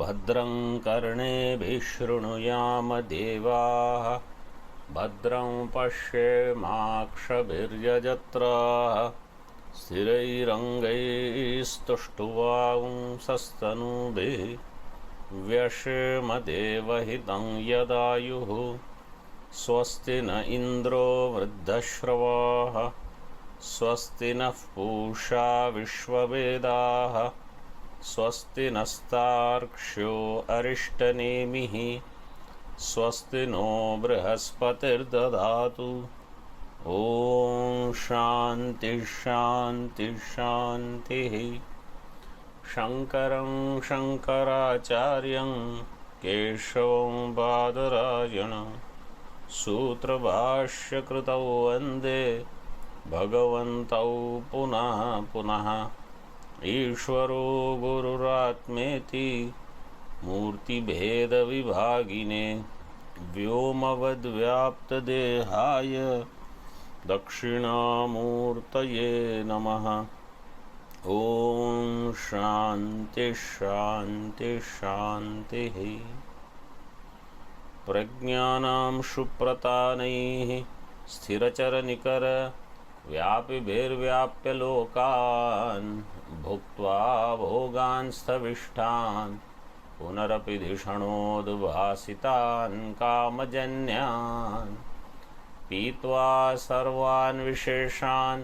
भद्रं कर्णेभिः शृणुयाम देवाः भद्रं पश्येमाक्षभिर्यजत्राः स्थिरैरङ्गैस्तुष्टुवांसस्तनूभिः व्यशेम देवहितं यदायुः स्वस्ति न इन्द्रो वृद्धश्रवाः स्वस्ति नः पूषा विश्ववेदाः स्वस्ति नस्तार्क्ष्यो अरिष्टनेमिः स्वस्ति नो बृहस्पतिर्दधातु। ॐ शान्ति शान्ति शान्तिः। शङ्करं शङ्कराचार्यं केशवं बादरायणं सूत्रभाष्यकृतौ वन्दे भगवन्तौ पुनः पुनः। ईश्वरो गुरुरात्मेति मूर्तिभेदविभागिने व्योमवद्व्याप्तदेहाय दक्षिणामूर्तये नमः। ॐ शान्ति शान्ति शान्तिः। प्रज्ञानां सुप्रतानैः स्थिरचरनिकर व्यापिभिर्व्याप्य लोकान् भुक्त्वा भोगान्स्थविष्ठान् पुनरपि धिषणोद्भासितान् कामजन्यान् पीत्वा सर्वान् विशेषान्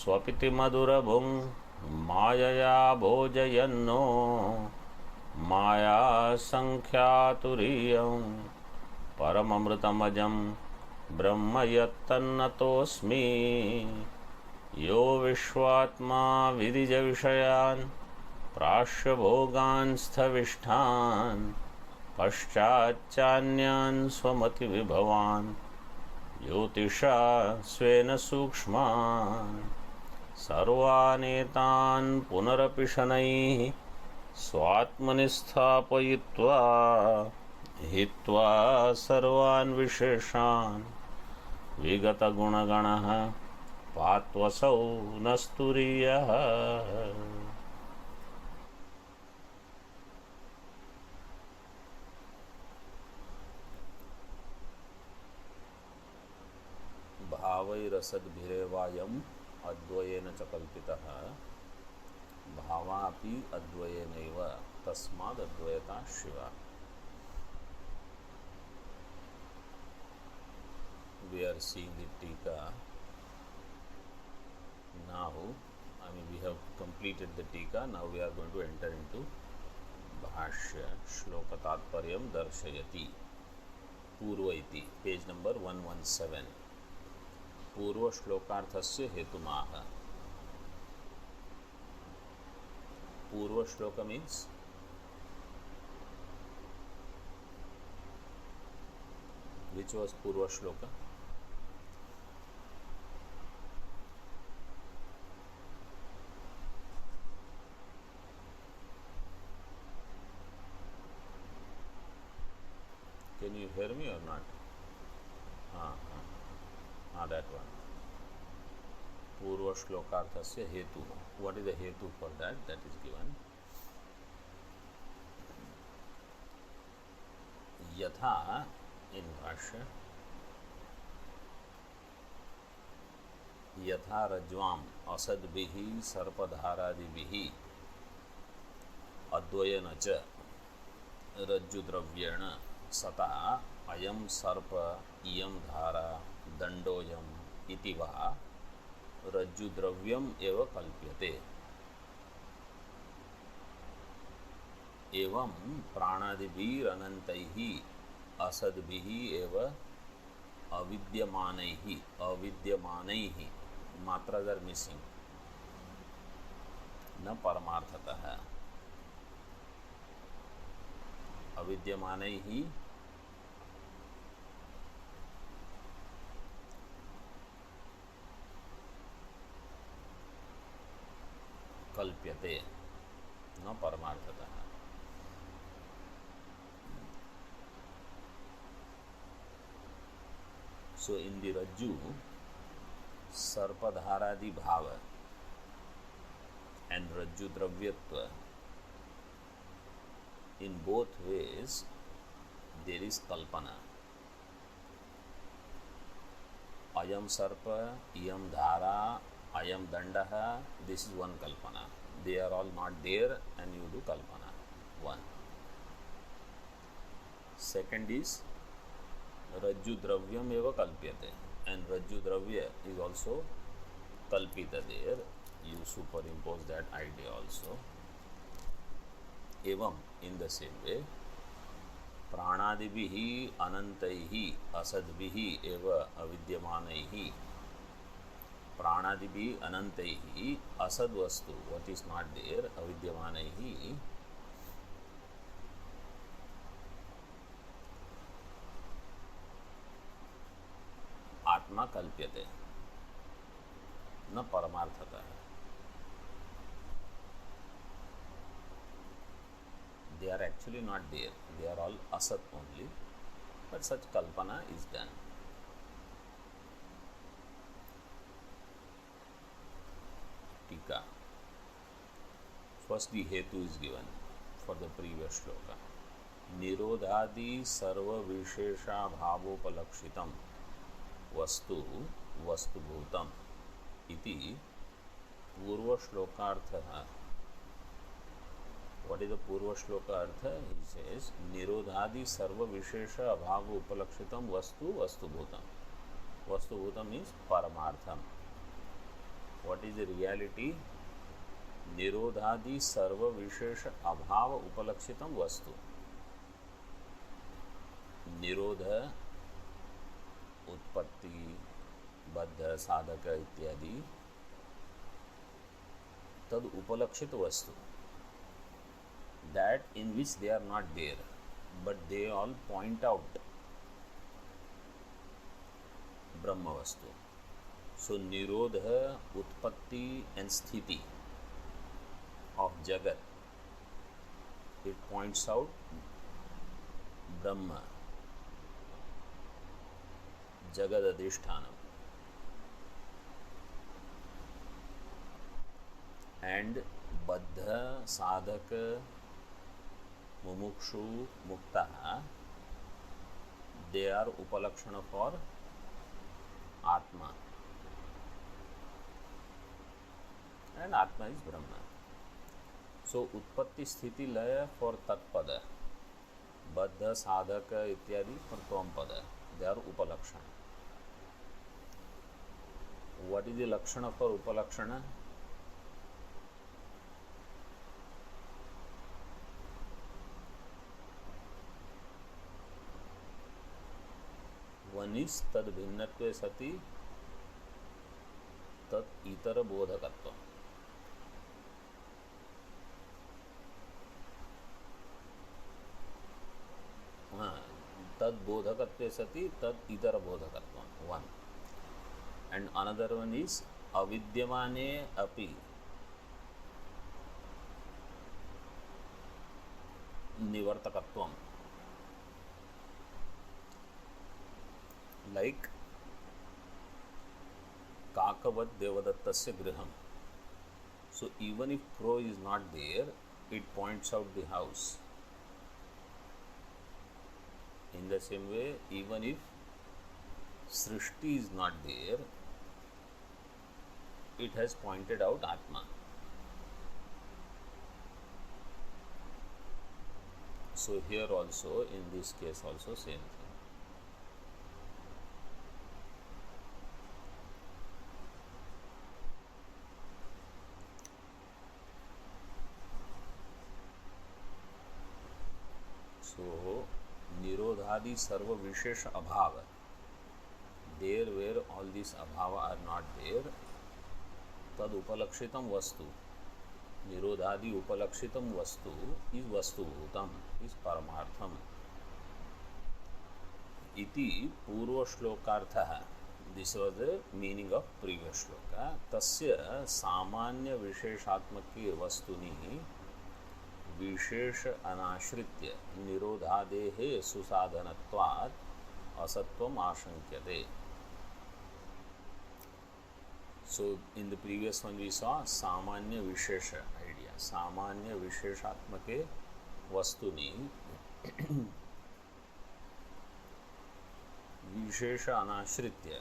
स्वपिति मधुरभुं मायया भोजयन्नो मायासङ्ख्यातुरीयं परममृतमजं ब्रह्म यत्तन्नतोऽस्मि। यो विश्वात्मा विदिजविषयान् प्राश्यभोगान् स्थविष्ठान् पश्चाच्चान्यान् स्वमतिविभवान् ज्योतिषा स्वेन सूक्ष्मान् सर्वानेतान् पुनरपि शनैः स्वात्मनि स्थापयित्वा हित्वा सर्वान् विशेषान् विगतगुणगणः पात्वसौ न स्तुरीयः। भावैरसद्भिरेवायम् अद्वयेन च कल्पितः भावापि अद्वयेनैव तस्मादद्वयता Shiva. We are seeing the Tika now. We have completed the Tika. Now we are going to enter into Bhashya. Shloka Tatparyam Darshayati. Purva iti. Page number 117. Purva Shlokarthasya Hetumaha. Purva Shloka means which was Purva Shloka? Can you hear me or not? That one. Purva Shlokarthasya Hetu. What is the Hetu for that? That is given. Yatha in Bhashya. Yatha Rajvam Asadbihi Sarpadharadibihi Advayana cha Rajjudravyena Sata Ayam Sarpa Iyam Dhara Dandoyam iti va Rajjudravyam eva kalpyate. एवं प्राणादिभिः अनन्तैः असद्भिः एव अविद्यमानैः मात्रा दर missing न परमार्थतः अविद्यमानैः कल्प्यते न परमार्थतः। So in the Rajju, Sarpadharadi Bhava and Rajju Dravyatva in both ways there is kalpana. Ayam sarpa, iyam dhara, ayam dandaha, this is one kalpana. They are all not there and you do kalpana. One. Second is rajju dravyam eva kalpyate, and rajju dravya is also kalpita there. You superimpose that idea also. Evam, in the same way, प्राणादिभिः अनन्तैः असद्भिः एव अविद्यमानैः, प्राणादिभिः अनन्तैः असद वस्तु, what is not there, अविद्यमानैः आत्मा कल्प्यते, न परमार्थतः. They are actually not there, they are all asat only, but such kalpana is done. Tika. First the hetu is given for the previous shloka. Nirodhadi sarva vishesha bhavopalakshitam vastu vastubhutam iti purva shlokartha. What is the purva shloka artha? He says nirodhadi sarva vishesha abhava upalakshitam vastu vastubhutam. Vastubhutam means paramartham. What is the reality? Nirodhadi sarva vishesha abhava upalakshitam vastu. Nirodha, उत्पत्ति, बद्ध, साधक इत्यादि तद उपलक्षित वस्तु, that in which they are not there, but they all point out Brahma Vastu. So Nirodha, Utpatti and Sthiti of Jagat, it points out Brahma, Jagad Adhishthanam. And Baddha, Sadhaka, Mumukshu, Mukta, they are upalakshana for Atma, and Atma is Brahma. So Utpatti Sthiti Laya for Tatpada, Baddha, Sadhaka ityadi for Tvam-pada, they are upalakshana. What is the lakshana for upalakshana? One is tad bhinnatve sati tat itara bodhakatva. Tad bodhakatve sati tat itara bodhakatva. One. And another one is avidyamane api nivartakatvam. Like Kakavat Devadattasya Griham. So even if crow is not there, it points out the house. In the same way, even if Srishti is not there, it has pointed out Atma. So here also, in this case also, same thing. So, Nirodhadi Sarva Vishesh Abhava, there where all these Abhava are not there, Tad Upalakshitam Vastu, Nirodhadi Upalakshitam Vastu is Vastu Bhutam, is Paramartham. Iti Purva Shlokartha, this was the meaning of previous shloka. Tasya Samanya Visheshatmaki Vastuni wishes अनाश्रित्य निरोधादेः सुसाधनत्वात् असत्वम आशंक्यते. So in the previous one we saw samanya vishesha idea. Samanya visheshatmake वस्तुनि विशेष अनाश्रित्य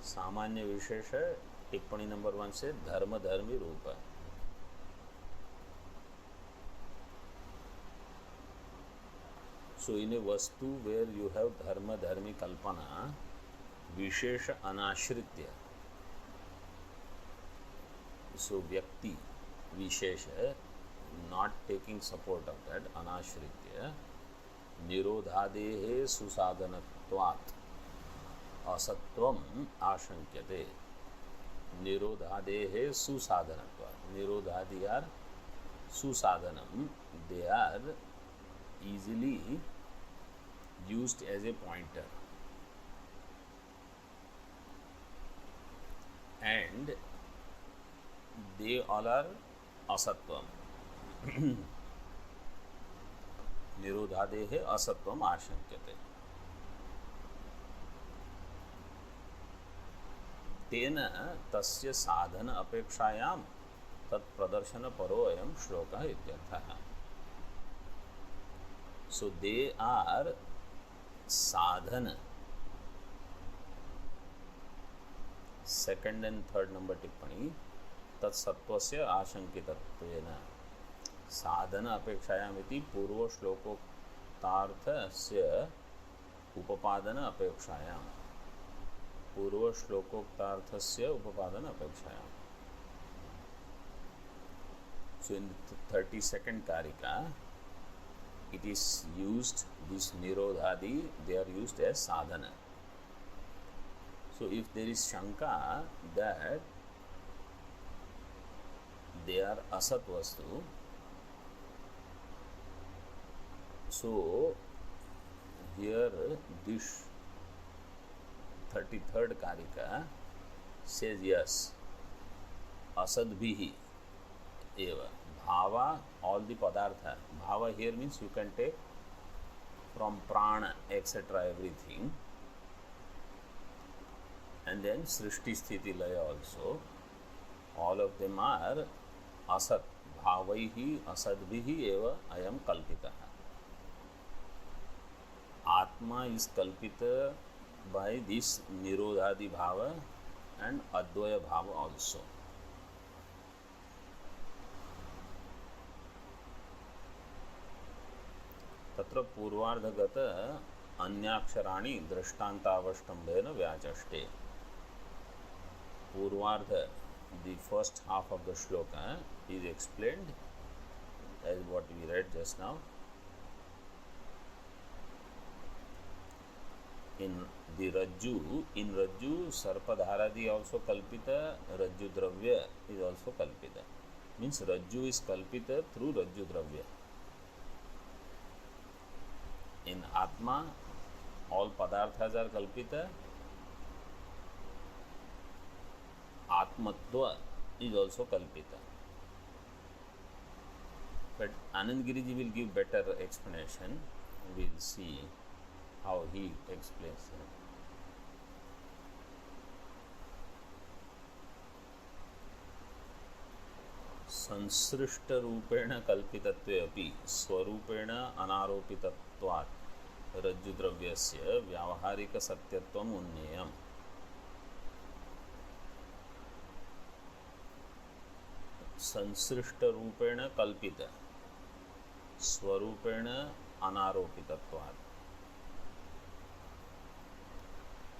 सामान्य विशेष टिप्पणी number 1 से धर्म धर्मी रूप। So in a vastu where you have dharma dharmi kalpana vishesha anashritya, so vyakti vishesha not taking support of that anashritya nirodhadehe susadhanatvat asatvam ashankyate। nirodhadehe susadhanatvat, nirodhadi are susadhanam, they are easily used as a pointer, and they all are asatvam। nirodhadehe asatvam ashankyate। तेन तस्य साधन अपेक्षायां तत्प्रदर्शन परो अयं श्लोकः इत्यर्थः। So they are sadhana, second and third number टिप्पणी तत्सत्वस्य आशंकितत्वेन साधन अपेक्षायाम् इति पूर्वश्लोकोक्तार्थस्य उपपादन अपेक्षायां, पूर्वश्लोकोक्तार्थस्य उपपादन अपेक्षायां। So in the 32nd karika it is used, this nirodhadi, they are used as sadhana. So if there is shanka that they are asat vastu, so here this 33rd karika says yes, asadbhihi eva bhava, all the padartha, bhava here means you can take from prana etc everything, and then srishti sthiti laya also, all of them are asat, bhavaihi asadbhihi eva ayam kalpitah। Atma is kalpita by this nirodhadi bhava and advaya bhava also। तत्र पूर्वार्धगत अन्याक्षराणि दृष्टान्तावष्टम्भेन व्याचष्टे। पूर्वार्ध, the first half of the shloka is explained as what we read just now. In the Rajju, in Rajju, Sarpadharadi also Kalpita, Rajju Dravya is also Kalpita. Means Rajju is Kalpita through Rajju Dravya. In Atma, all Padarthas are Kalpita. Atmatva is also Kalpita. But Anand Giriji will give better explanation. We will see how he explains it. संसृष्ट रूपेण कल्पितत्वे अपि स्वरूपेण अनारोपितत्वात् रज्जुद्रव्यस्य व्यावहारिक सत्यत्वम् उन्नेयम्। संसृष्ट रूपेण कल्पित स्वरूपेण अनारोपितत्वात्।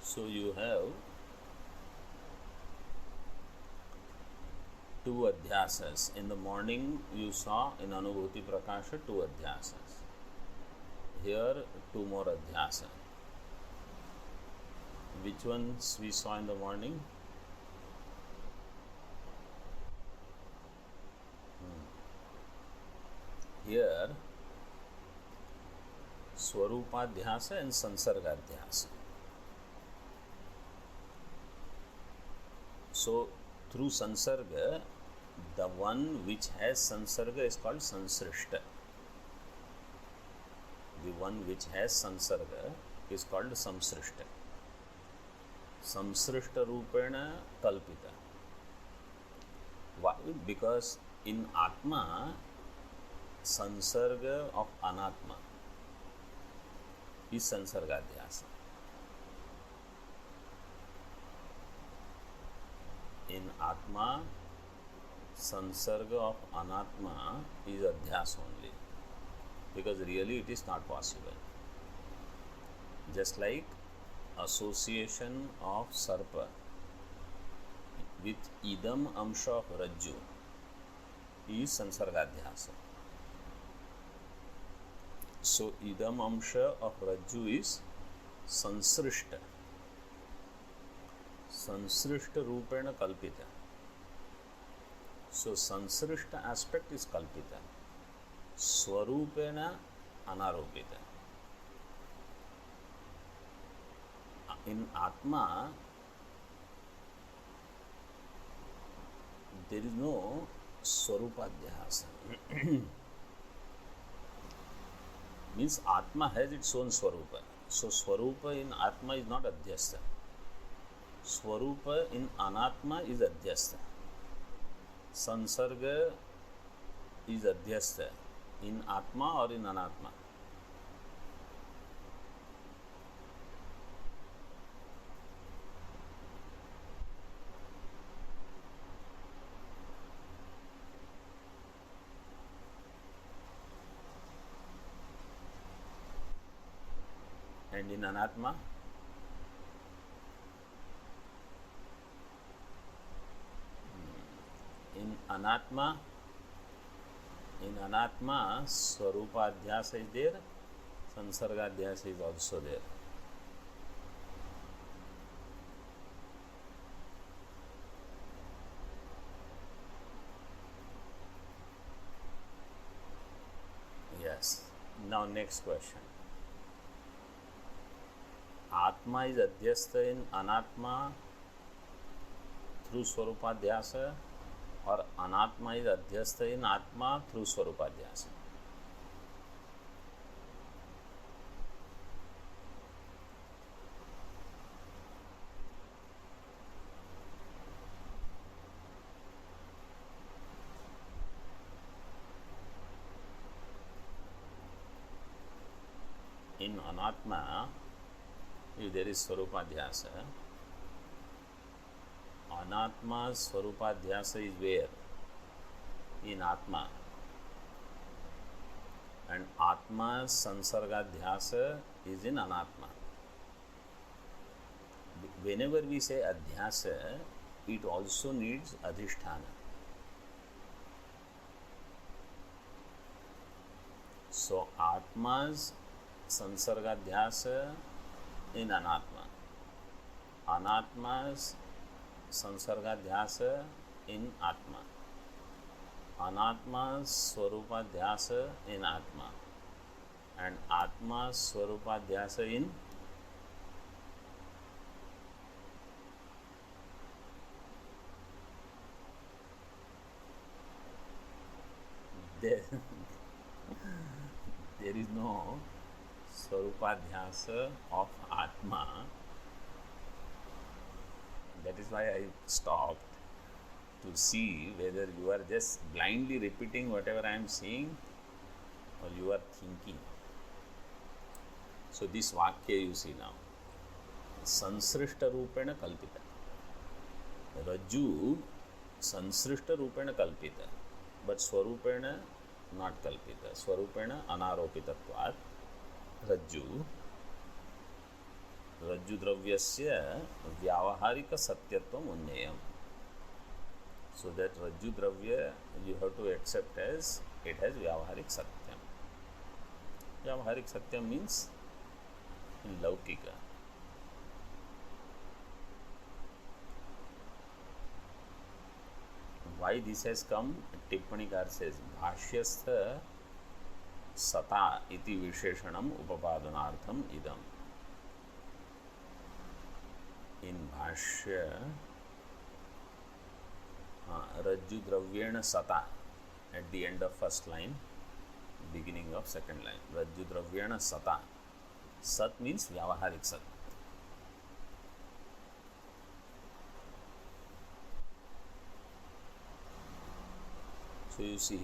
So you have two adhyasas. In the morning you saw in Anubhuti Prakasha two adhyasas. Here two more adhyasa. Which ones we saw in the morning? Here Swarupadhyasa and Sansargadhyasa. So through Sansarga, the one which has Sansarga is called Sansrishta. The one which has Sansarga is called Samsrishta. Samsrishta Rupena Kalpita. because in Atma, Sansarga of Anatma is Sansargadhyasa. In Atma, Sansarga of Anatma is Adhyas only, because really it is not possible. Just like association of Sarpa with Idam Amsha of Rajju is Sansargadhyasa. So Idam Amsha of Rajju is Sansrishta. Sansrishta Rupena Kalpita. So Sansrishta aspect is Kalpita. Swarupena Anaropita. In Atma, there is no Swarupadhyasa. Means Atma has its own Swarupa. So Swarupa in Atma is not Adhyasta. Swarupa in Anatma is Adhyasta. Sansarga is Adhyasta in Atma or in Anatma. And in Anatma, in Anatma, Swarupadhyasa is there, Sansargadhyasa is also there. Yes. Now next question. Atma is Adhyastha in Anatma through Swarupadhyasa, or Anatma is Adhyastha in Atma through Swarupadhyasa. In Anatma, if there is Swarupadhyasa, Anatma's Swarupadhyasa is where? In Atma. And Atma's Sansargadhyasa is in Anatma. Whenever we say Adhyasa, it also needs Adhisthana. So Atma's Sansargadhyasa in Anatma. Anatma's Sansargadhyasa in Atma. Anatma's Swarupadhyasa in Atma. And Atma's Swarupadhyasa in there is no Swarupadhyasa of Atma. That is why I stopped to see whether you are just blindly repeating whatever I am saying or you are thinking. So this Vakya you see now. Sansrishta Rupena Kalpita. Rajju Sansrishta Rupena Kalpita. But Swarupena not Kalpita. Swarupena Anaropitatvat. Rajju Dravyasya Vyavaharika Satyatvam Unnayam. So that Rajju Dravya you have to accept as it has Vyavaharik Satyam. Vyavaharik Satyam means in Laukika. Why this has come? Tippanikar says Bhashyastha Sata iti Visheshanam Upapadanartham idam. In Bhashya, Rajju Dravyena Sata at the end of first line, beginning of second line. Rajju Dravyena Sata. Sat means Vyavaharik Sat. So you see,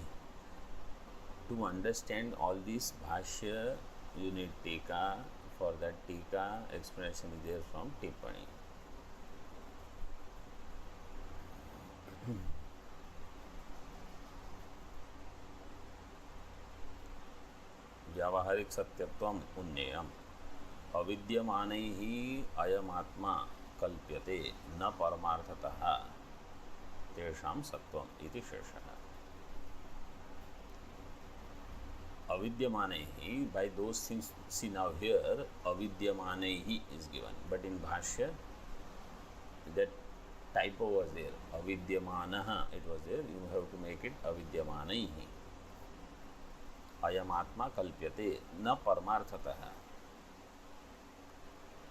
to understand all these bhashya, you need tika. For that tika, explanation is there from Tippani. व्यावहारिक सत्यत्वम उन्नेयम अविद्यमानैः अयमात्मा कल्प्यते न परमार्थतः तेषां सत्वम इति शेषः. Avidyamanehi, by those things, see now here avidyamanehi is given, but in bhashya that typo was there, avidyamanaha it was there, you have to make it avidyamanehi. Ayam atma kalpyate na paramarthataha.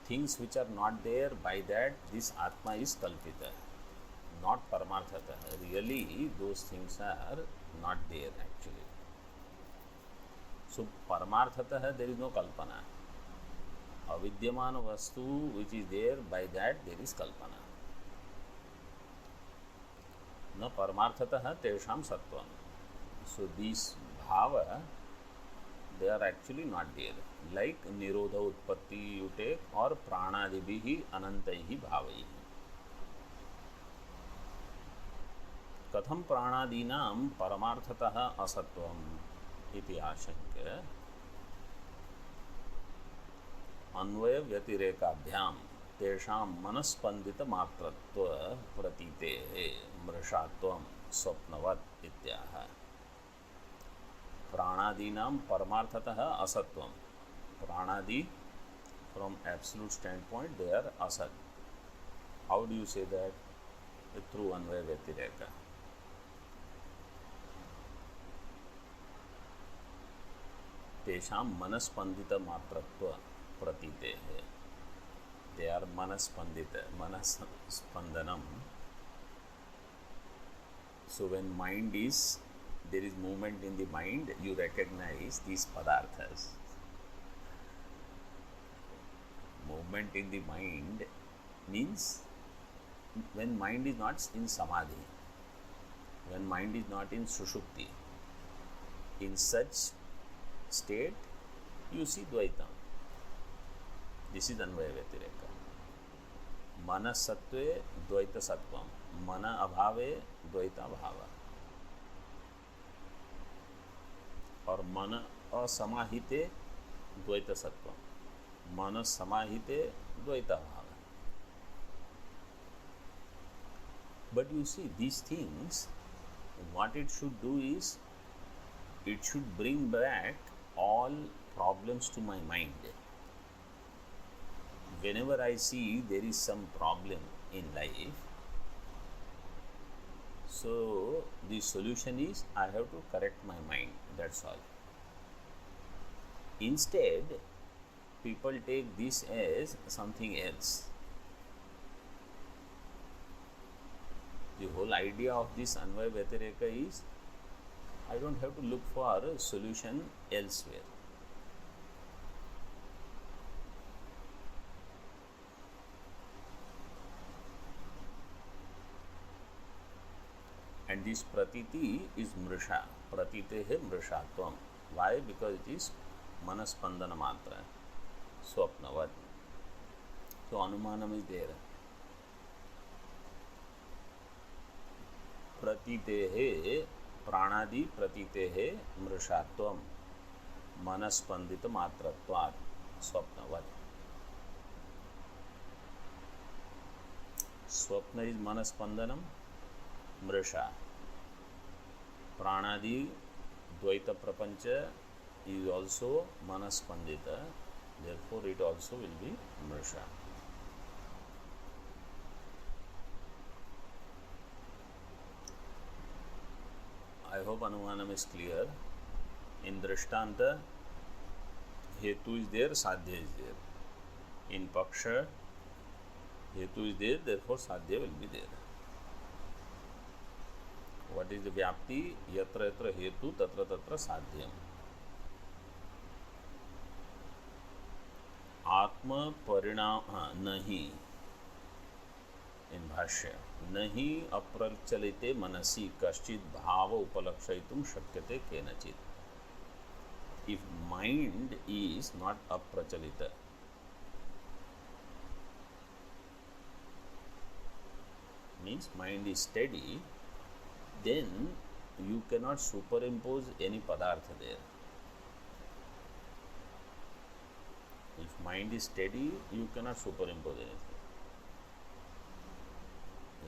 Things which are not there, by that this atma is kalpita, not paramarthataha. Really those things are not there actually. So paramarthatah there is no kalpana. Avidyamana vastu which is there, by that there is kalpana. Na paramarthatah tesham sattvam. So these bhava, they are actually not there. Like nirodha utpatti you take, or pranadibhihi anantaihi bhavaihi. Katham pranadinam paramarthatah asatvam इति आशंक्य अन्वय व्यतिरेकाभ्याम तेषां मनस्पंदित मात्रत्व प्रतीतेः मृषात्वं स्वप्नवत् इत्याह. प्राणादीनां परमार्थतः असत्वं. प्राणादि from absolute standpoint they are asat. How do you say that? Through अन्वय व्यतिरेक. तेषां मनस्पंदित मात्रत्व प्रतीते है. They are मनस्पंदित, मनस्पंदनम. So when mind is, there is movement in the mind, you recognize these padarthas. Movement in the mind means when mind is not in samadhi, when mind is not in sushupti, in such state you see dvaitam. This is अन्वय व्यतिरेक. मन सत्वे द्वैत सत्वम, मन अभावे द्वैत अभाव, और मन असमाहिते द्वैत सत्वम, मन समाहिते द्वैत अभाव. But you see, these things, what it should do is, it should bring back all problems to my mind. Whenever I see there is some problem in life, so the solution is I have to correct my mind, that's all. Instead, people take this as something else. The whole idea of this Anvaya Vyatireka is, I don't have to look for a solution elsewhere. And this pratiti is mrisha. Pratite hai mrishatvam. Why? Because it is manaspandana matra, swapnavat. So anumanam is there. Pratite hai प्राणादि प्रतीते है मृषात्वम मनस्पंदित मात्रत्वात् स्वप्नवत्. स्वप्न is मनस्पंदनम, मृषा. प्राणादि द्वैत प्रपंच is also manaspandita, therefore it also will be mrisha. I hope anumanam is clear. In drishtanta, hetu is there, sadhya is there. In paksha, hetu is there, therefore sadhya will be there. What is the vyapti? Yatra yatra hetu, tatra tatra sadhyam. Atma parinam nahi in bhashya. नहि अप्रचलिते मनसि कश्चित् भाव उपलक्षयितुं शक्यते केनचित्. If mind is not aprachalita, means mind is steady, then you cannot superimpose any padartha there. If mind is steady, you cannot superimpose anything.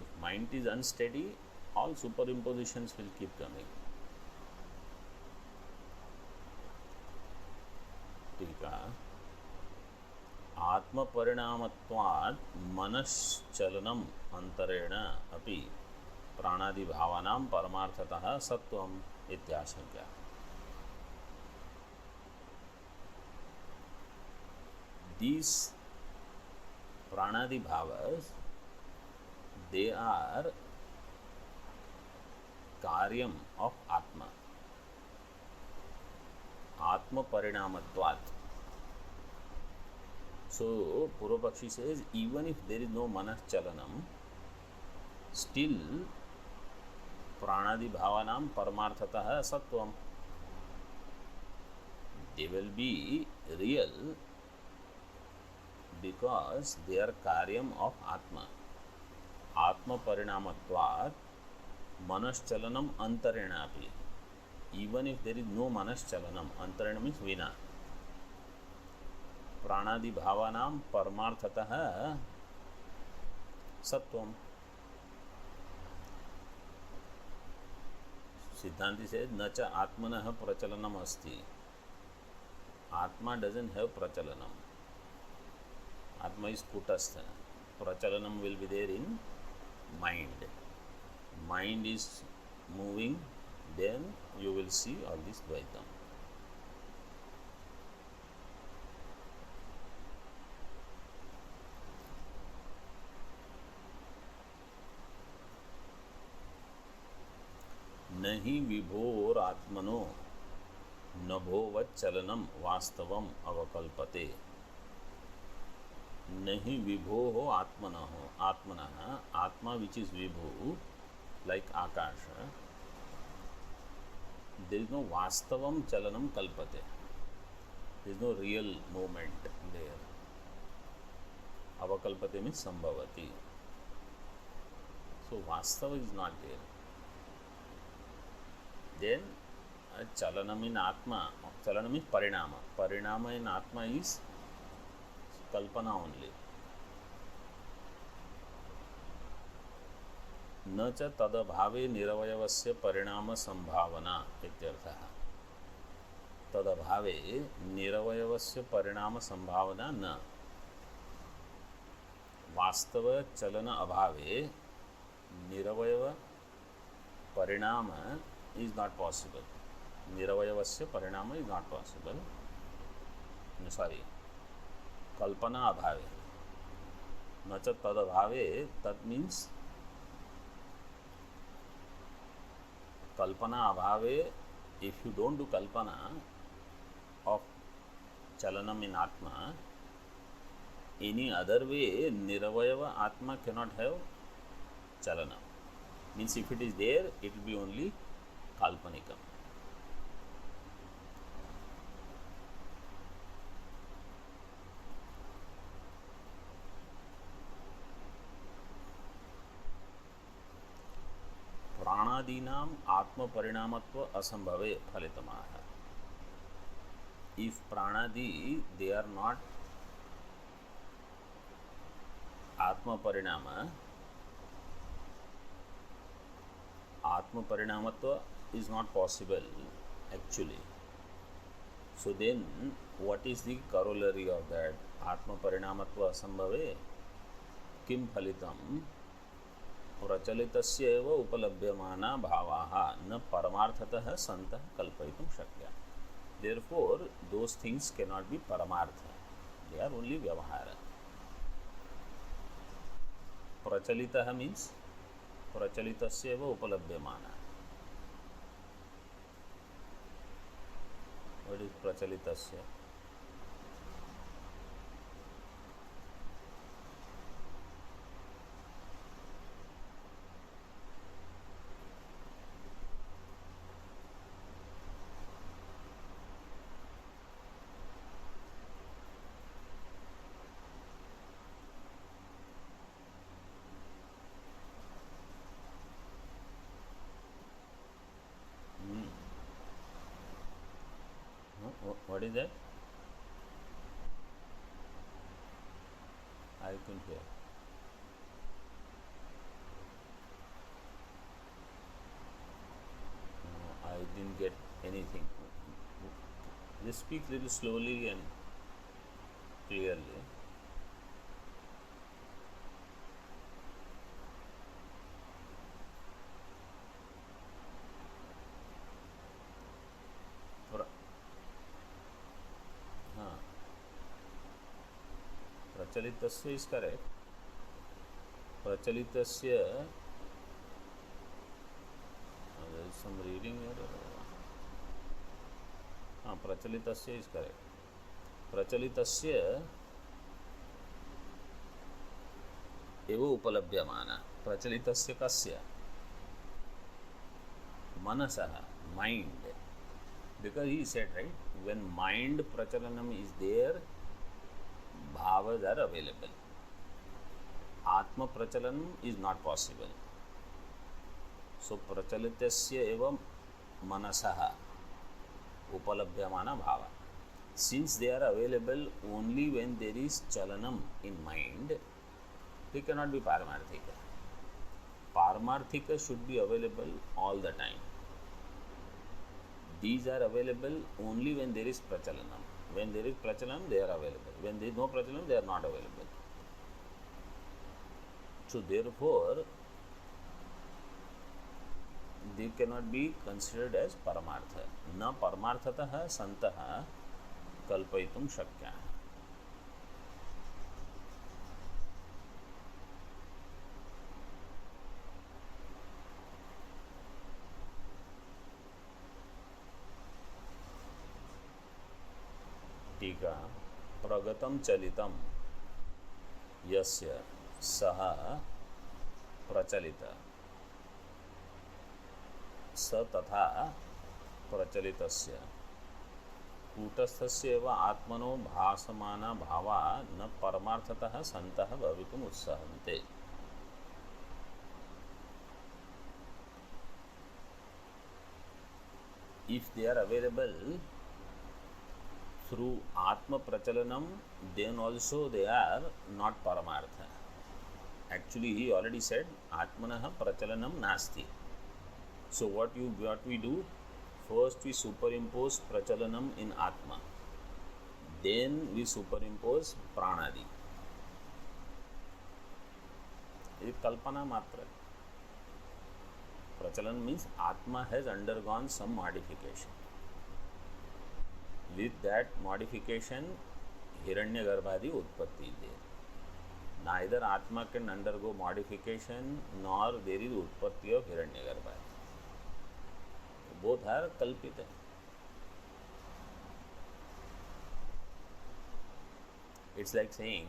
If mind is unsteady, all superimpositions will keep coming. टीका आत्मपरिणामत्वात् मनश्चलनम् अंतरेण अपि प्राणादिभावानां परमार्थतः सत्वम् इत्याशंका. These pranadi bhavas, they are karyam of Atma. Atma parinamatvat. So Purvapakshi says, even if there is no manas chalanam, still pranadi bhavanam paramarthatah sattvam. They will be real because they are karyam of Atma. Atma parinamatvat manaschalanam antarena api. Even if there is no manaschalanam, antarena means vina. Pranadi bhavanam paramarthatah sattvam. Siddhanti says, nacha atmanah prachalanam asti. Atma doesn't have prachalanam. Atma is kutastha. Prachalanam will be there in mind. Mind is moving, then you will see all this Dvaitam. Nahi vibhor atmano nabhovat chalanam vastavam avakalpate. Nahi vibho atmana, atma which is vibhu, like akasha, there is no vastavam chalanam kalpate. There is no real movement there. Avakalpate means sambhavati. So vastava is not there. Then chalanam in atma, chalanam is parinama. Parinama in atma is Kalpana only. न च तदभावे निरवयवस्य परिणाम संभावना इत्यर्थः. तदभावे निरवयवस्य परिणाम संभावना न. वास्तव चलन अभावे निरवयव परिणाम is not possible. निरवयवस्य परिणाम is not possible. Sorry. कल्पना अभावे. न च तद अभावे, तद मीन्स कल्पना अभावे. इफ यू डोंट डू कल्पना ऑफ चलनम इन आत्मा, एनी अदर वे निरवयव आत्मा कैनॉट हैव चलनम. Means if it is there, it will be only काल्पनिकम. प्राणादीनाम आत्म परिणामत्व असंभवे फलितमाह. If pranadi, they are not atma parinama, atma parinamatva is not possible actually. So then what is the corollary of that? Atma parinamatva asambhave kim phalitam प्रचलितस्य एव उपलभ्यमाना भावाः न परमार्थतः सन्तः कल्पयितुं शक्या. Therefore those things cannot be paramartha. They are only vyavahara. प्रचलितः means प्रचलितस्य एव उपलभ्यमाना. What is प्रचलितस्य? What is that? I couldn't hear. No, I didn't get anything. Just speak little slowly and clearly. हाँ, प्रचलितस्य is correct. प्रचलितस्य, there is some reading here. हाँ, प्रचलितस्य is correct. प्रचलितस्य एव उपलभ्यमान. प्रचलितस्य कस्य? मनसः, mind. Because he said, right, when mind prachalanam is there, bhavas are available. Atma prachalanam is not possible. So prachalitasya eva manasah upalabhyamana bhava. Since they are available only when there is chalanam in mind, they cannot be paramarthika. Paramarthika should be available all the time. These are available only when there is prachalanam. When there is prachalanam, they are available. When there is no prachalanam, they are not available. So therefore, they cannot be considered as paramartha. Na paramarthatah santah kalpayitum shakya. टीका प्रगतं चलितं यस्य सः प्रचलित स तथा प्रचलितस्य कूटस्थस्य एव आत्मनो भासमाना भावा न परमार्थतः सन्तः भवितुम् उत्सहन्ते. If they are available through Atma Prachalanam, then also they are not Paramartha. Actually, he already said Atmanaha Prachalanam Nasti. So what we do? First we superimpose Prachalanam in Atma. Then we superimpose Pranadi. It is Kalpana Matra. Prachalan means Atma has undergone some modification. With that modification, Hiranyagarbhadi Utpatti is there. Neither Atma can undergo modification nor there is Utpatti of Hiranyagarbhadi. Both are Kalpita. It's like saying,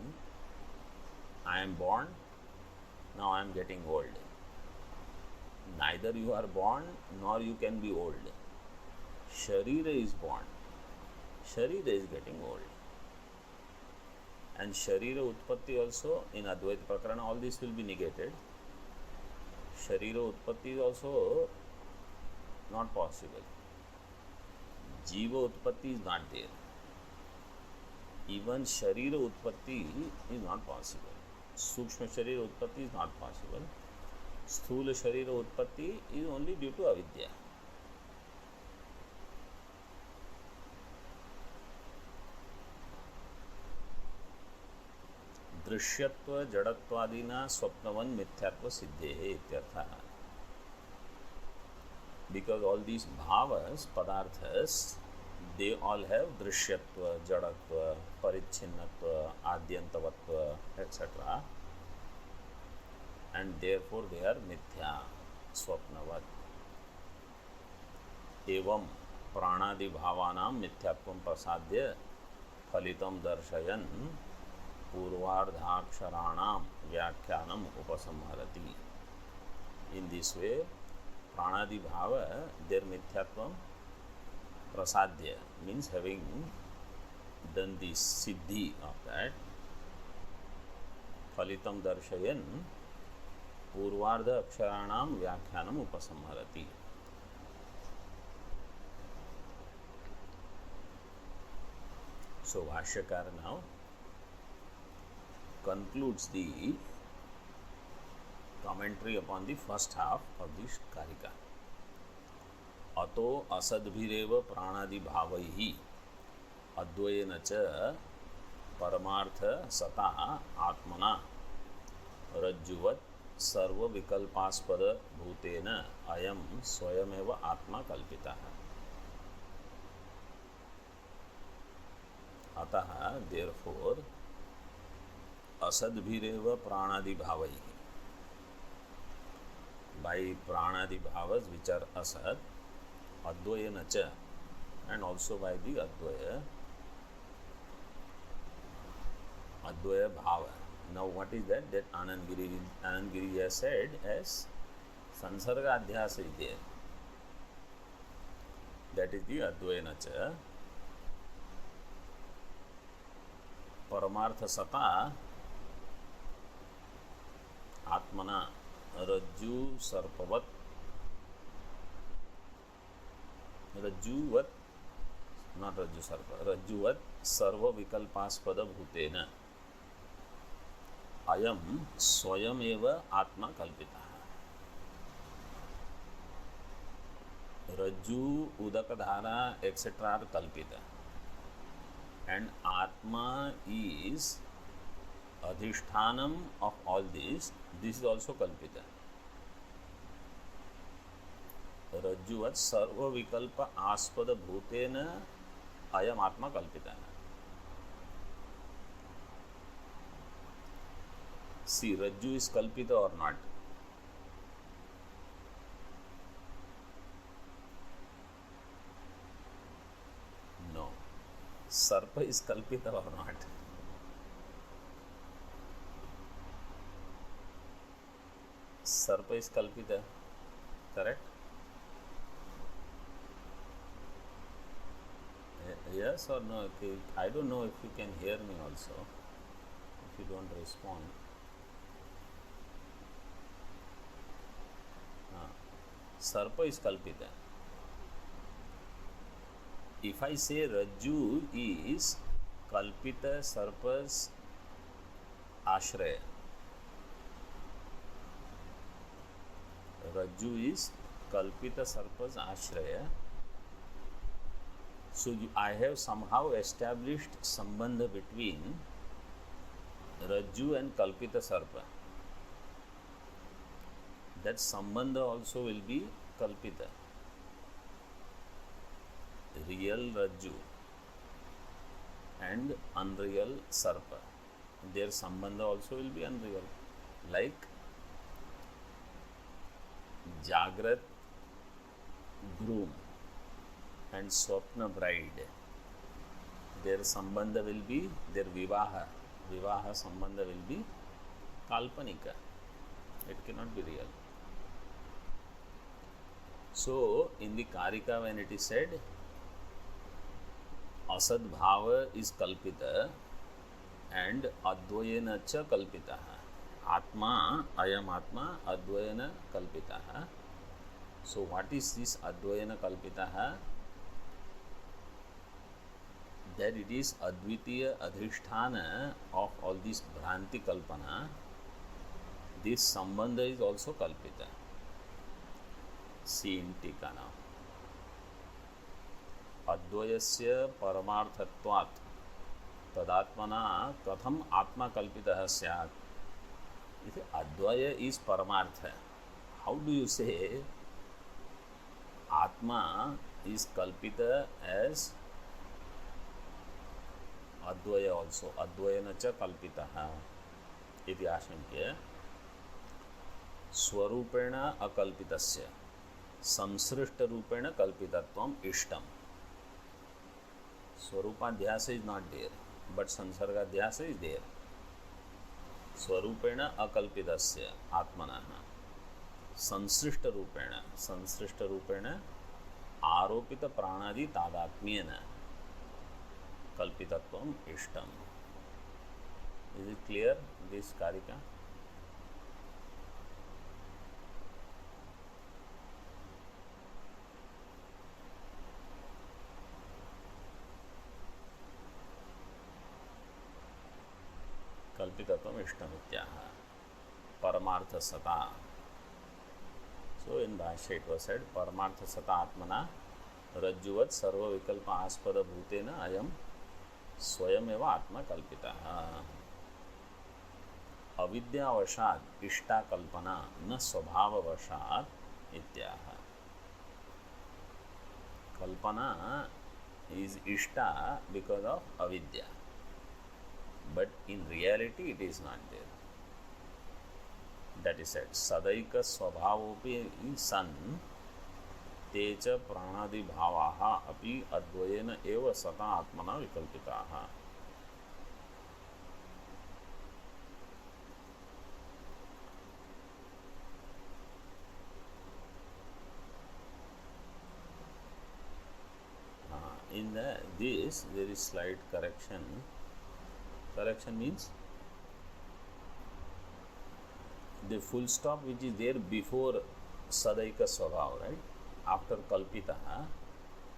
I am born, now I am getting old. Neither you are born nor you can be old. Sharira is born. Sharira is getting old. And Sharira Utpatti also, in Advaita Prakarana, all this will be negated. Sharira Utpatti is also not possible. Jiva Utpatti is not there. Even Sharira Utpatti is not possible. Sukshma Sharira Utpatti is not possible. Sthula Sharira Utpatti is only due to avidya. दृश्यत्व जड़त्वादिना स्वप्नवन मिथ्यात्व सिद्धे इत्यर्थः. Because all these bhavas, padarthas, they all have drishyatva, jadatva, parichinnatva, adyantavatva, etc. And therefore they are mithya, swapnavat. Evam pranadi bhavanam mithyatvam prasadya phalitam darshayan पूर्वार्धाक्षराणाम व्याख्यानम उपसंहरति. In this way, pranadi bhava, their mithyatvam prasadya means having done the siddhi of that, phalitam darshayan पूर्वार्ध अक्षराणाम व्याख्यानम उपसंहरति. So Vashyakara now concludes the commentary upon the first half of this Karika. अतो असद्भिरेव प्राणादि भावैहि अद्वयेन च परमार्थ सता आत्मना रज्जुवत् सर्व विकल्पास्पद भूतेन अयम स्वयमेव आत्मा कल्पितः। अतः देयरफॉर असद्भिरेव प्राणादि भावैहि, by pranadi bhavas which are asad, advayena cha, and also by the advaya bhava. Now what is that? That Anandgiri has said as sansarga adhyasa is there. That is the advayena cha paramartha sata atmana रज्जु सर्पवत रज्जुवत not रज्जु सर्प रज्जुवत सर्व विकल्पास्पद भूतेन अयम स्वयं एव आत्मा कल्पितः। रज्जु उदक धारा एक्सेट्रा आर कल्पित एंड आत्मा is adhishthanam of all this is also kalpita. Rajjuvat sarva vikalpa aspada bhutena ayam atma kalpita. See, Rajju is kalpita or not? No. Sarpa is kalpita or not? Sarpa is kalpita, correct? Yes or no? I don't know if you can hear me also, if you don't respond. Sarpa is kalpita. If I say Rajju is kalpita sarpa's ashraya, Rajju is kalpita sarpa's ashraya, so I have somehow established sambandha between Rajju and kalpita sarpa. That sambandha also will be kalpita. Real Rajju and unreal sarpa, their sambandha also will be unreal. Like Jagrat groom and Swapna bride, their sambandha will be, their vivaha sambandha will be kalpanika. It cannot be real. So in the Karika, when it is said asad bhava is kalpita and advayena cha kalpita, atma ayam atma advayena kalpita. So what is this advayena kalpita? That it is advitiya adhisthana of all this bhranti kalpana. This sambandha is also kalpita. See in tika now. Advayasya paramarthatvat tadatmana katham atma kalpitah syat. If Advaya is paramartha, how do you say Atma is kalpita as Advaya also? Advayena cha kalpitaha iti ashankya. Swarupena akalpitasya samsrishta rupena kalpitatvam ishtam. Swarupadhyasa is not there, but sansargadhyasa is there. Swarupena akalpitasya atmanaha sansrishta rupena aropita pranadi tadatmyena kalpitatvam ishtam. Is it clear, this Karika? कल्पितत्वम इष्टमित्याह परमार्थ सता. So in Bhashya it was said परमार्थ सता आत्मना रज्जुवत् सर्व विकल्प आस्पद भूतेन अयम स्वयमेव आत्मा कल्पितः. अविद्यावशात् इष्टा कल्पना न स्वभाववशात् इत्याह. कल्पना is ishta because of avidya, but in reality it is not there. That is said sadaika स्वभावोपि सन ते च प्राणादि भावाः अपि अद्वयेन एव सता आत्मना विकल्पिताः. In this there is slight correction. Correction means the full stop which is there before sadaika swabhav, right? After kalpita,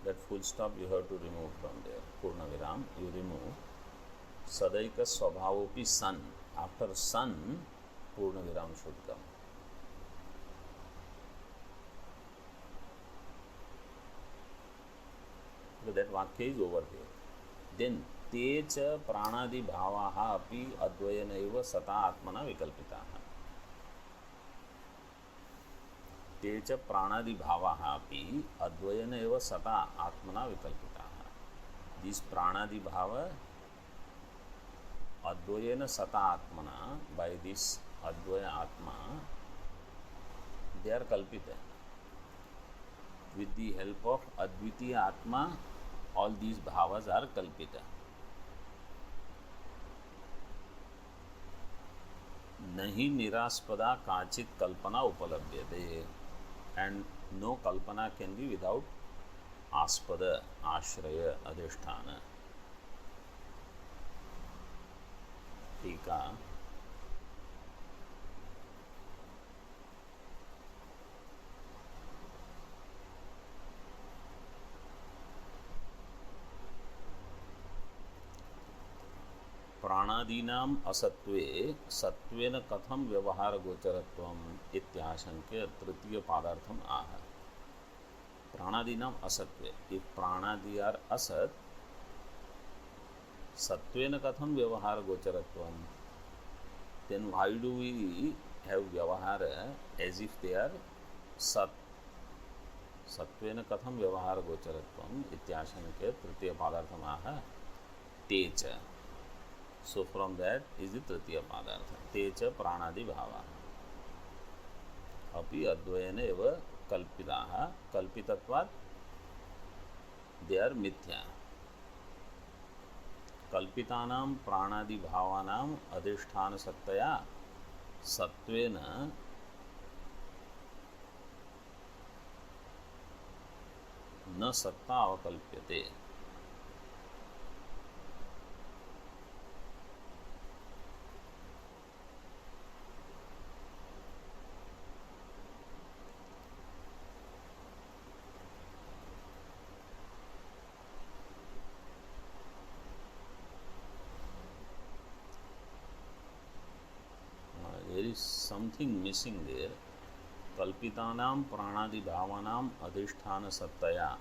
that full stop you have to remove from there. Purna viram, you remove sadaika swabhavopi san. After san, purna viram should come. So that vakya is over here. Then te cha pranadi bhavaha api advayena eva sata atmana vikalpitaha. ते च प्राणादि भावाः अपि अद्वयेन एव सता आत्मना विकल्पिताः. This प्राणादि भाव अद्वयेन सता आत्मना, by this advaya atma they are kalpita. With the help of advitiya atma all these bhavas are kalpita. नहीं निरास्पदा काचित कल्पना उपलभ्यते. And no kalpana can be without aspada, ashraya, adhisthana. Tika. प्राणादीनाम असत्वे सत्वेन कथम व्यवहार गोचरत्वम इत्याशंक्य तृतीय पादार्थम आह. प्राणादीनाम असत्वे, if प्राणादि are असत, सत्वेन कथम व्यवहार गोचरत्वम, then why do we have व्यवहार as if they are सत? सत्वेन कथम व्यवहार गोचरत्वम इत्याशंक्य तृतीय पादार्थम आह तेच. So from that is the tritiya padartha. Te cha pranadi bhava api advayena eva kalpitaha. Kalpitatvat they are mithya. Kalpitanam pranadi bhavanam adhisthana sattaya sattvena न सत्ता अवकल्प्यते. There is something missing there. Kalpitanam pranadi bhavanam adhisthana sattaya.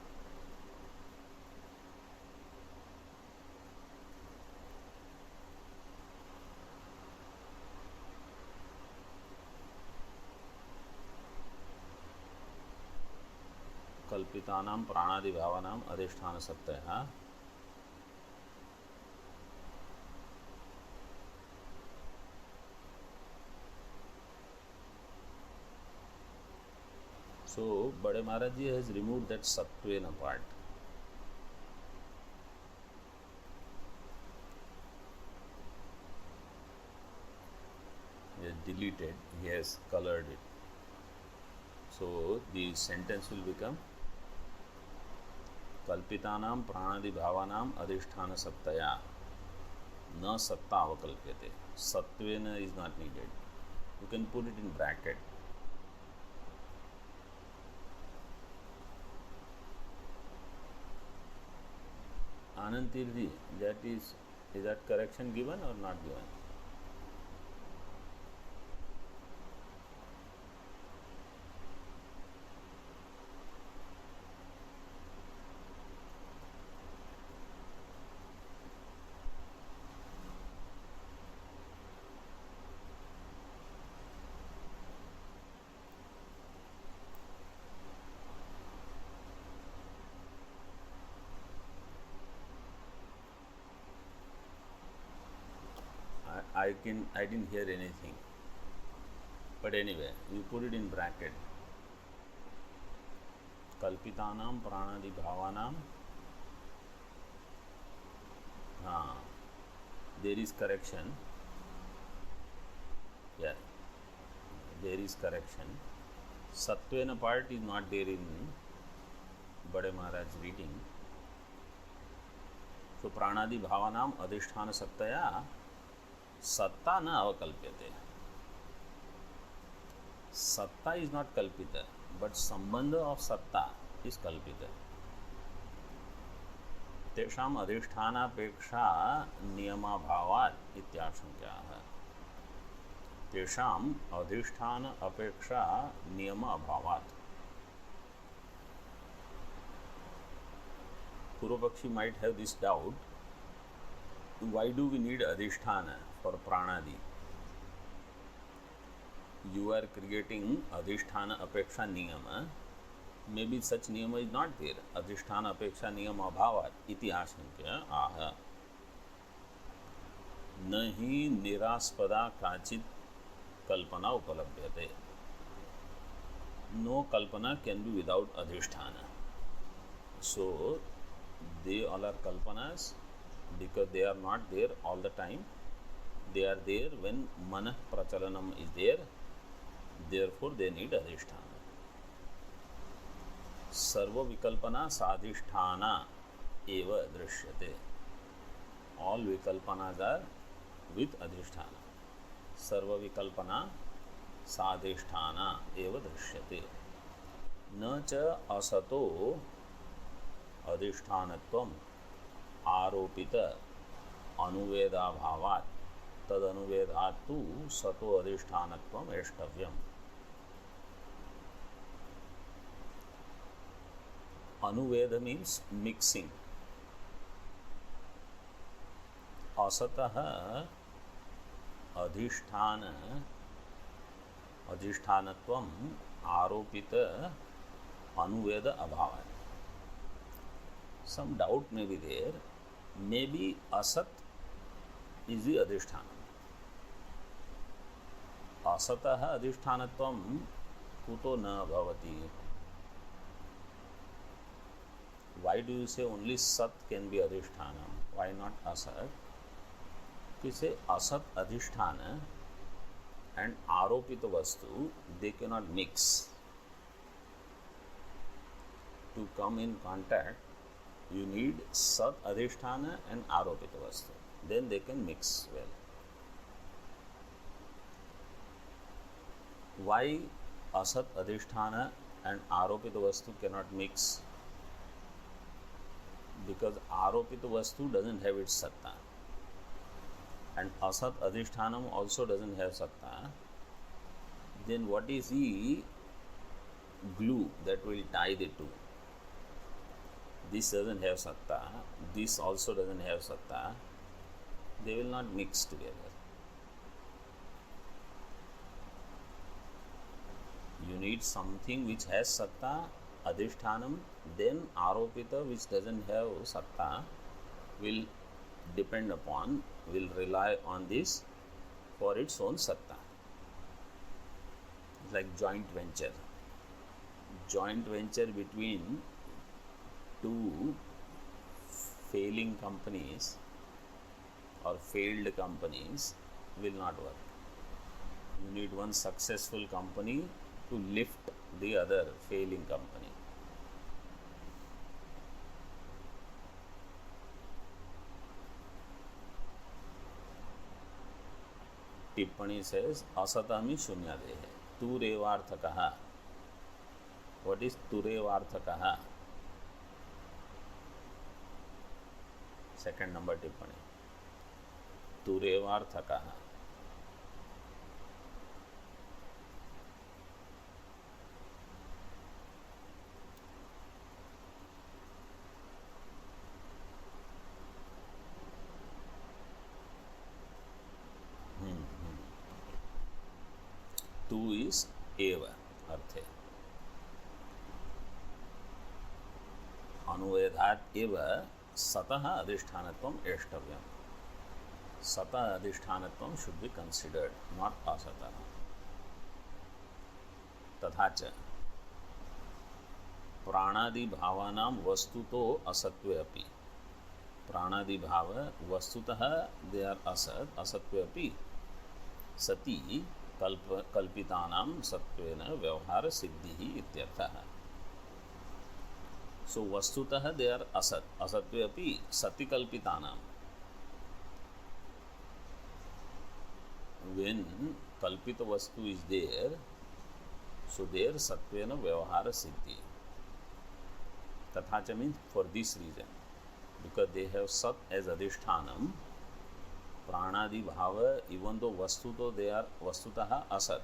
कल्पितानां प्राणादि भावानां अधिष्ठान सत्तयः. So Bade Maharaj Ji has removed that sattvena part. He has deleted, he has colored it. So the sentence will become कल्पितानां प्राणादि भावानां अधिष्ठान सत्तया न सत्ता अवकल्प्यते. सत्वेन is not needed. You can put it in bracket. Anand Tirthi, that is that correction given or not given? I didn't hear anything. But anyway, you put it in bracket. Kalpitanam pranadi bhavanam. There is correction. Yeah, there is correction. Satvena part is not there in Bade Maharaj reading. So pranadi bhavanam adhisthana sattaya satta na avakalpyate. Satta is not kalpita, but sambandha of satta is kalpita. तेषाम अधिष्ठानापेक्षा नियमाभावात् इत्याशंक्याः. तेषाम अधिष्ठान अपेक्षा नियमाभावात्. Purvapakshi might have this doubt, why do we need adhisthana for pranadi? You are creating adhisthana apeksha niyama. Maybe such niyama is not there. Adhisthana apeksha niyama abhavat iti ashankya aha. Nahi niraspada kachit kalpana upalabhyate. No kalpana can be without adhisthana. So they all are kalpanas because they are not there all the time. They are there when manah prachalanam is there. Therefore they need adhisthana. Sarva vikalpana sadhisthana eva drishyate. All vikalpanas are with adhisthana. Sarva vikalpana sadhisthana eva drishyate. Na cha asato अधिष्ठानत्वम आरोपित अनुवेदाभावात् तद अनुवेदात् तु सतो अधिष्ठानत्वम एष्टव्यम. अनुवेद means mixing. असतः अधिष्ठानत्वम आरोपित अनुवेद अभावात्. Some doubt may be there. Maybe asat is the adhisthana. Asatah adhisthanattvam kuto na bhavati. Why do you say only sat can be adhisthana? Why not asat? You say asat adhisthana and aropita vastu, they cannot mix. To come in contact, you need sat adhisthana and aropita vastu. Then they can mix well. Why asat adhisthana and aropita vastu cannot mix? Because aropita vastu doesn't have its satta. And asat adhishthanam also doesn't have satta. Then what is the glue that will tie the two? This doesn't have satta, this also doesn't have satta. They will not mix together. You need something which has satta, adhishthanam, then aropita which doesn't have satta will depend upon, will rely on this for its own satta. It's like joint venture. Joint venture between two failing companies or failed companies will not work. You need one successful company to lift the other failing company. Tippani says asatami shunyadehe turevarthakaha. What is turevarthakaha? Second number tippani. Turevarthakaha. Tu is eva arthe. Anuvedhat eva satah adhishthanatvam eshtavyam. सत अधिष्ठानत्वं should be considered, not असत. तथा च प्राणादि भावानां वस्तुतो असत्वे अपि. प्राणादि भाव वस्तुतः they are असत, असत्वे अपि सति कल्पितानां सत्वेन व्यवहार सिद्धि इत्यर्थः. सो वस्तुतः दे आर असत, असत्वे अपि सति कल्पितानां. When kalpita vastu is there, so there satvena vyavahara siddhi. Tathacha means for this reason, because they have sat as adhishthanam, pranadi bhava, even though vastuto they are vastutaha asat,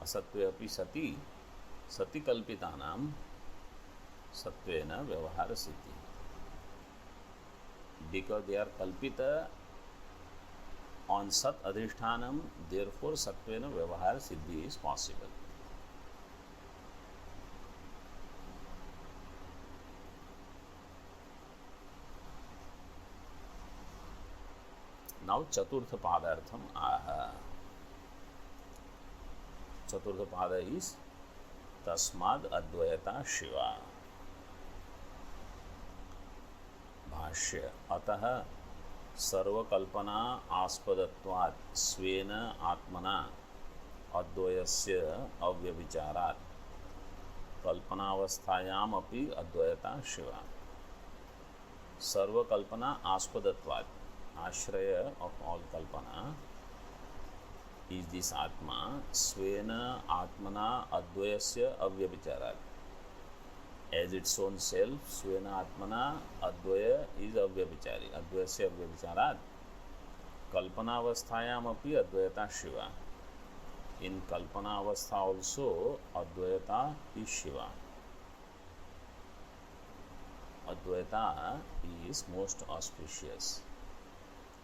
asatve api sati, sati kalpitanam satvena vyavahara siddhi. Because they are kalpita on sat adhishthanam, therefore satvena vyavahara siddhi is possible. Now chaturtha padartham aha. Chaturtha pada is tasmad advayata shiva. भाष्य. अतः सर्वकल्पना आस्पदत्वात् स्वेन आत्मना अद्वयस्य अव्यभिचारात् कल्पनावस्थायाम अपि अद्वयता शिवा. सर्वकल्पना आस्पदत्वात्, आश्रय of all kalpana is this atma. Svena atmana advayasya avyabhicharat. As its own self, Svena Atmana Advaya is Avyabhichari. Advayasya Avyabhicharat. Kalpana Avasthayam api Advayata Shiva. In Kalpana Avastha also Advayata is Shiva. Advaita is most auspicious.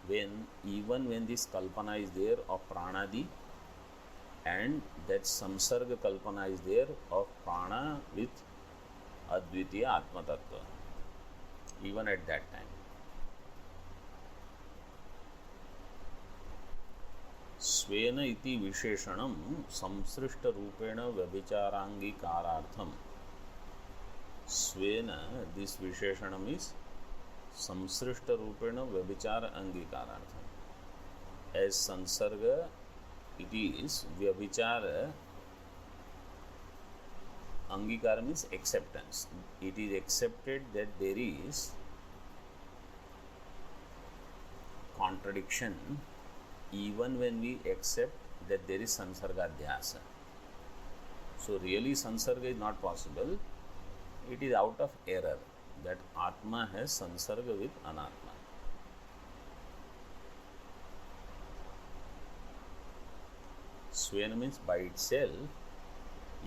Even when this Kalpana is there of Pranadi, and that Samsarga Kalpana is there of Prana with Advitiya Atma Tattva, even at that time. Svena iti visheshanam samsrishta rupena vyabhicharangikarartham. Svena, this visheshanam is samsrishta rupena vyabhichara angikarartham. As sansarga, it is vyabhichara. Angikara means acceptance. It is accepted that there is contradiction even when we accept that there is sansarga adhyasa. So really sansarga is not possible. It is out of error that Atma has sansarga with anatma. Svena means by itself,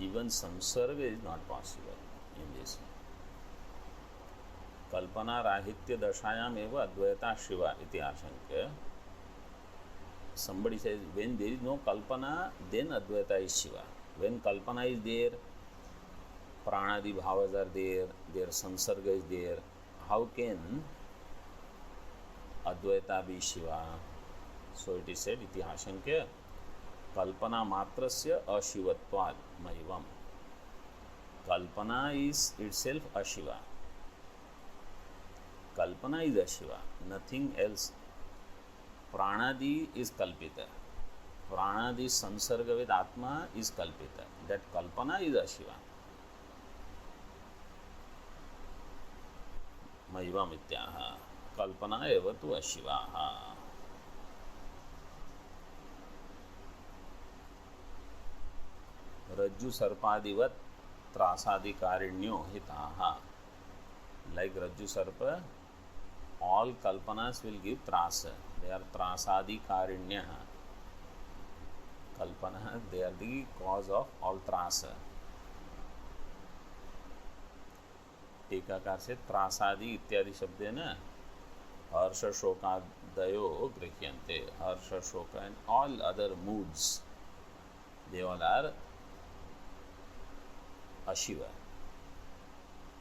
even samsarga is not possible in this. Kalpana rahitya dashayam eva advaita shiva iti ashankya. Somebody says, when there is no kalpana, then advaita is shiva. When kalpana is there, pranadi bhavas are there, their samsarga is there, how can advaita be shiva? So it is said, iti ashankya, kalpana matrasya ashivatvad maivam. Kalpana is itself ashiva. Kalpana is ashiva, nothing else. Pranadi is kalpita. Pranadi samsarga with atma is kalpita. That kalpana is ashiva. Maivam ityaha. Kalpana eva tu ashivaha. Rajju sarpadivat trasadikarण्यो hitaha. Like Rajju Sarpa, all kalpanas will give trasa. They are trasadikarinya. Kalpana, they are the cause of all trasa. टीकाकार से त्रासादि इत्यादि शब्द है ना, हर्ष शोकादयो गृह्यन्ते. हर्ष शोक and all other moods, they all are ashiva.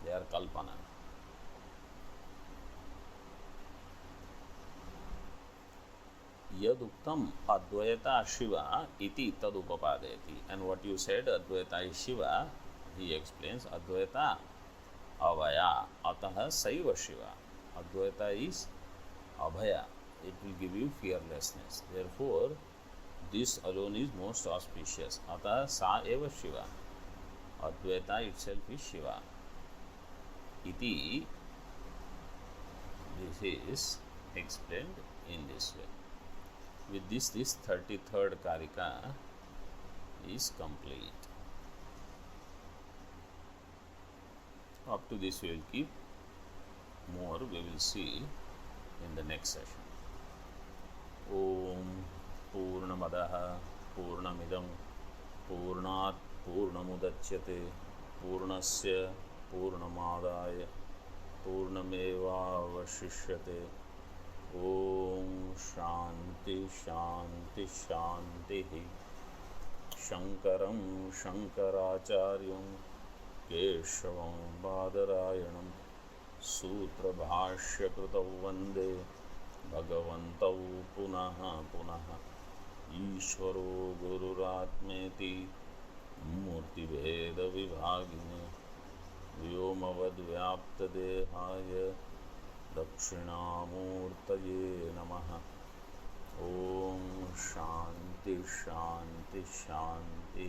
They are kalpana. यदुक्तम Advaita Shiva इति तदुपपादयति. And what you said, Advaita is Shiva, he explains Advaita Avaya, atah saiva Shiva. Advaita is Abhaya, it will give you fearlessness. Therefore, this alone is most auspicious. Atah sa eva Shiva. Advaita itself is Shiva. Iti, this is explained in this way. With this 33rd Karika is complete. Up to this we will keep. More we will see in the next session. Om Purnamadaha Purnamidam Purnat Purnamudachyate Purnasya Purnamadaya Purnamevavashishyate. Om Shanti Shanti Shanti. Shankaram Shankaracharyam Keshavam Badarayanam Sutra Bhashyakritau Vande Bhagavantau Punaha Punaha. Ishvaro Gururatmeti Murtibheda Vibhagine Vyomavadvyaptadehaya Dakshinamurtaye Namaha. Om Shanti Shanti Shanti.